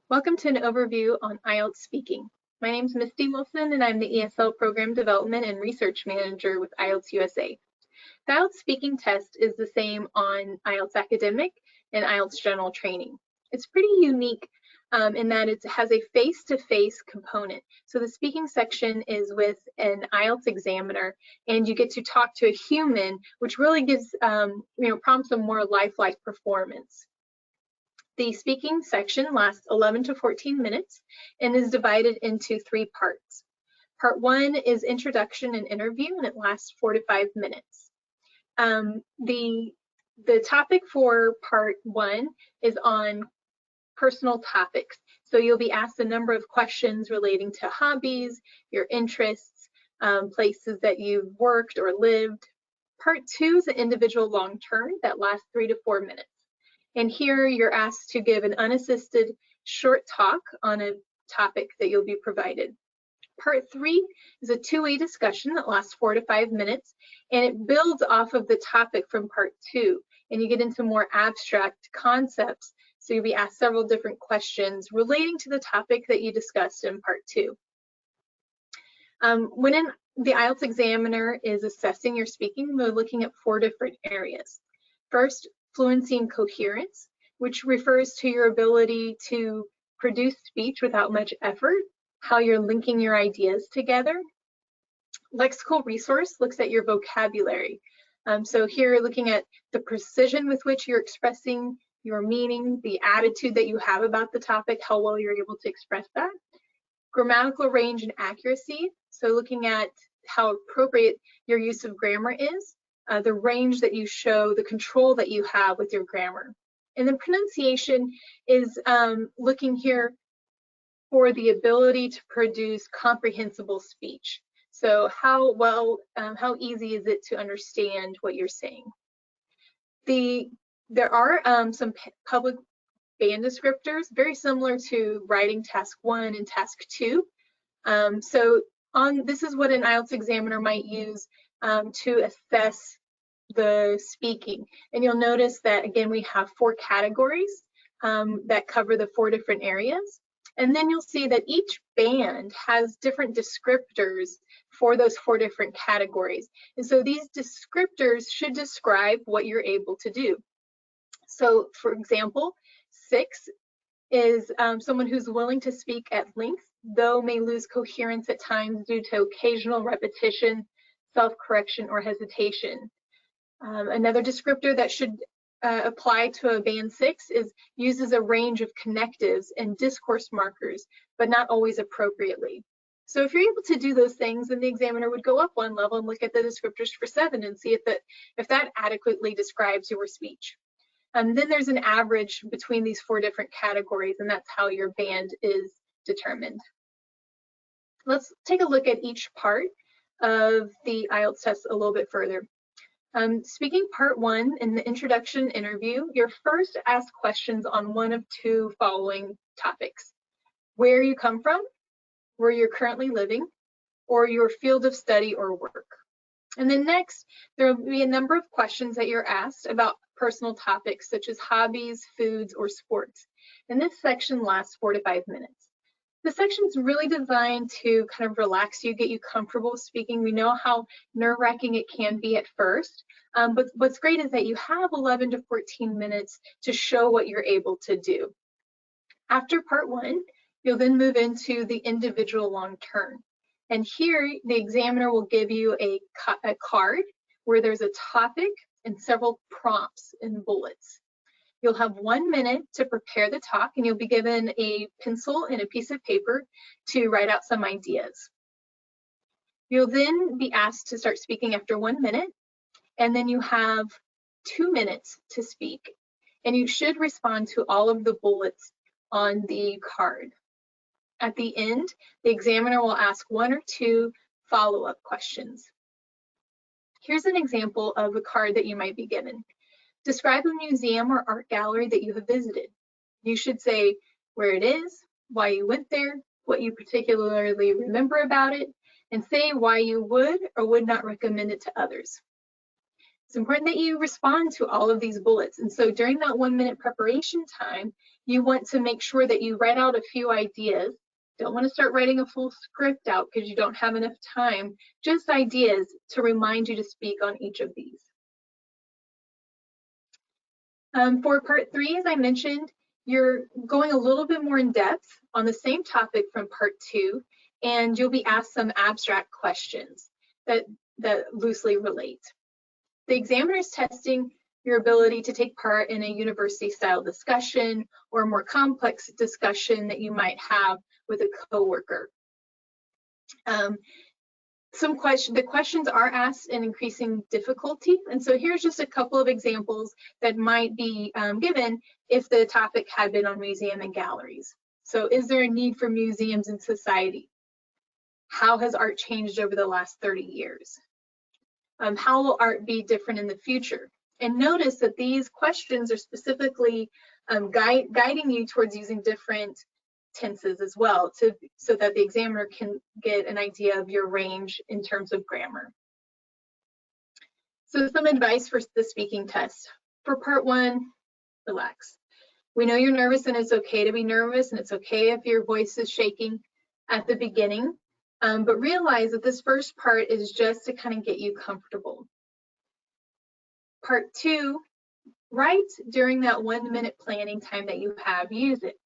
Welcome to an overview on IELTS Speaking. My name is Misty Wilson and I'm the ESL Program Development and Research Manager with IELTS USA. The IELTS Speaking test is the same on IELTS Academic and IELTS General Training. It's pretty unique in that it has a face-to-face component. So the speaking section is with an IELTS examiner and you get to talk to a human, which really gives, prompts a more lifelike performance. The speaking section lasts 11 to 14 minutes and is divided into 3 parts. Part 1 is introduction and interview, and it lasts 4 to 5 minutes. The topic for part 1 is on personal topics. So you'll be asked a number of questions relating to hobbies, your interests, places that you've worked or lived. Part 2 is an individual long term that lasts 3 to 4 minutes. And here you're asked to give an unassisted short talk on a topic that you'll be provided. Part 3 is a two-way discussion that lasts 4 to 5 minutes, and it builds off of the topic from part 2, and you get into more abstract concepts. So you'll be asked several different questions relating to the topic that you discussed in part 2. When the IELTS examiner is assessing your speaking, they're looking at 4 different areas. First, fluency and coherence, which refers to your ability to produce speech without much effort, how you're linking your ideas together. Lexical resource looks at your vocabulary. So here looking at the precision with which you're expressing your meaning, the attitude that you have about the topic, how well you're able to express that. Grammatical range and accuracy, so looking at how appropriate your use of grammar is. The range that you show, the control that you have with your grammar. And then pronunciation is looking here for the ability to produce comprehensible speech. So how easy is it to understand what you're saying? There are some public band descriptors, very similar to writing task 1 and task 2. This is what an IELTS examiner might use to assess the speaking. And you'll notice that, again, we have 4 categories that cover the 4 different areas. And then you'll see that each band has different descriptors for those 4 different categories. And so these descriptors should describe what you're able to do. So, for example, 6 is someone who's willing to speak at length, though may lose coherence at times due to occasional repetition, self-correction, or hesitation. Another descriptor that should apply to a band 6 is uses a range of connectives and discourse markers, but not always appropriately. So if you're able to do those things, then the examiner would go up 1 level and look at the descriptors for 7 and see if that adequately describes your speech. Then there's an average between these 4 different categories, and that's how your band is determined. Let's take a look at each part of the IELTS test a little bit further. Speaking part 1 in the introduction interview, you're first asked questions on one of 2 following topics: where you come from, where you're currently living, or your field of study or work. And then next, there will be a number of questions that you're asked about personal topics such as hobbies, foods, or sports. And this section lasts 4 to 5 minutes. The section is really designed to kind of relax you, get you comfortable speaking. We know how nerve-wracking it can be at first, but what's great is that you have 11 to 14 minutes to show what you're able to do. After part 1, you'll then move into the individual long term. And here, the examiner will give you a card where there's a topic and several prompts and bullets. You'll have 1 minute to prepare the talk, and you'll be given a pencil and a piece of paper to write out some ideas. You'll then be asked to start speaking after 1 minute, and then you have 2 minutes to speak. And you should respond to all of the bullets on the card. At the end, the examiner will ask 1 or 2 follow-up questions. Here's an example of a card that you might be given. Describe a museum or art gallery that you have visited. You should say where it is, why you went there, what you particularly remember about it, and say why you would or would not recommend it to others. It's important that you respond to all of these bullets. And so during that 1 minute preparation time, you want to make sure that you write out a few ideas. Don't want to start writing a full script out because you don't have enough time, just ideas to remind you to speak on each of these. For part 3, as I mentioned, you're going a little bit more in depth on the same topic from part 2, and you'll be asked some abstract questions that loosely relate. The examiner is testing your ability to take part in a university-style discussion or a more complex discussion that you might have with a coworker. The questions are asked in increasing difficulty, and so here's just a couple of examples that might be given if the topic had been on museum and galleries. So, is there a need for museums in society? How has art changed over the last 30 years? How will art be different in the future? And notice that these questions are specifically guiding you towards using different tenses as well, so that the examiner can get an idea of your range in terms of grammar. So some advice for the speaking test. For part 1, relax. We know you're nervous and it's okay to be nervous, and it's okay if your voice is shaking at the beginning, but realize that this first part is just to kind of get you comfortable. Part 2, write during that 1-minute planning time that you have. Use it.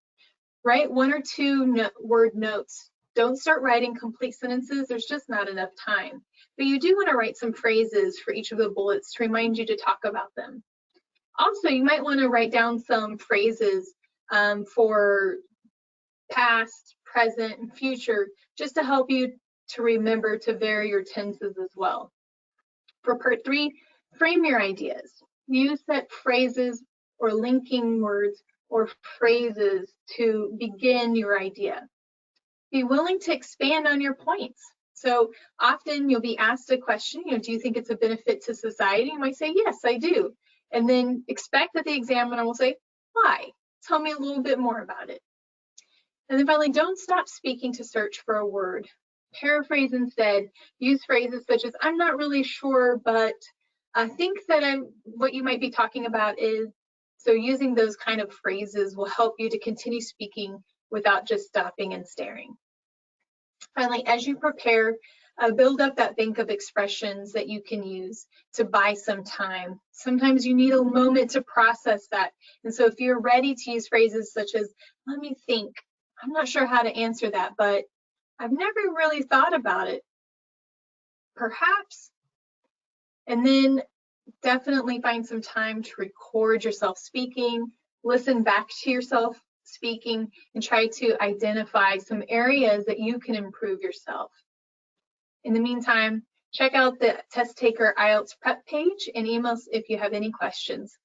Write 1 or 2 word notes. Don't start writing complete sentences. There's just not enough time. But you do want to write some phrases for each of the bullets to remind you to talk about them. Also, you might want to write down some phrases for past, present, and future, just to help you to remember to vary your tenses as well. For part 3, frame your ideas. Use set phrases or linking words or phrases to begin your idea. Be willing to expand on your points. So often you'll be asked a question, do you think it's a benefit to society? You might say, yes, I do. And then expect that the examiner will say, why? Tell me a little bit more about it. And then finally, don't stop speaking to search for a word. Paraphrase instead. Use phrases such as, I'm not really sure, but I think that what you might be talking about is. So using those kind of phrases will help you to continue speaking without just stopping and staring. Finally, as you prepare, build up that bank of expressions that you can use to buy some time. Sometimes you need a moment to process that. And so if you're ready to use phrases such as, let me think, I'm not sure how to answer that, but I've never really thought about it. Perhaps. And then definitely find some time to record yourself speaking, listen back to yourself speaking, and try to identify some areas that you can improve yourself. In the meantime, check out the Test Taker IELTS prep page and email us if you have any questions.